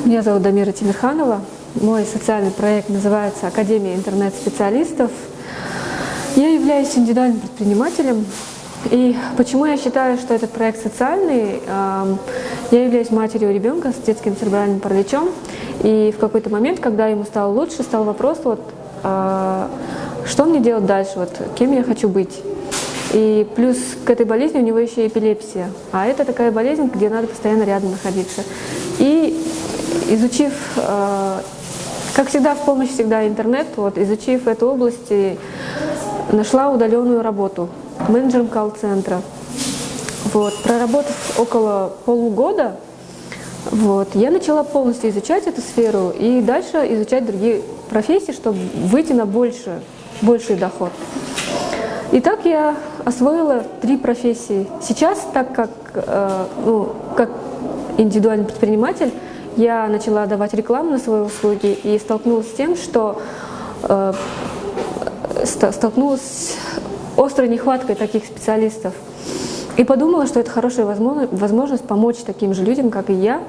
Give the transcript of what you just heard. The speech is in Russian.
Меня зовут Дамира Тимирханова. Мой социальный проект называется «Академия интернет-специалистов». Я являюсь индивидуальным предпринимателем. И почему я считаю, что этот проект социальный? Я являюсь матерью ребенка с детским церебральным параличом. И в какой-то момент, когда ему стало лучше, стал вопрос, что мне делать дальше, кем я хочу быть. И плюс к этой болезни у него еще и эпилепсия. А это такая болезнь, где надо постоянно рядом находиться. И изучив, как всегда, в помощь всегда интернет, изучив эту область, нашла удаленную работу менеджером колл-центра. Проработав около полугода, я начала полностью изучать эту сферу и дальше изучать другие профессии, чтобы выйти на больший доход. Итак, я освоила 3 профессии. Сейчас, так как индивидуальный предприниматель, я начала давать рекламу на свои услуги и столкнулась с тем, что столкнулась с острой нехваткой таких специалистов. И подумала, что это хорошая возможность помочь таким же людям, как и я.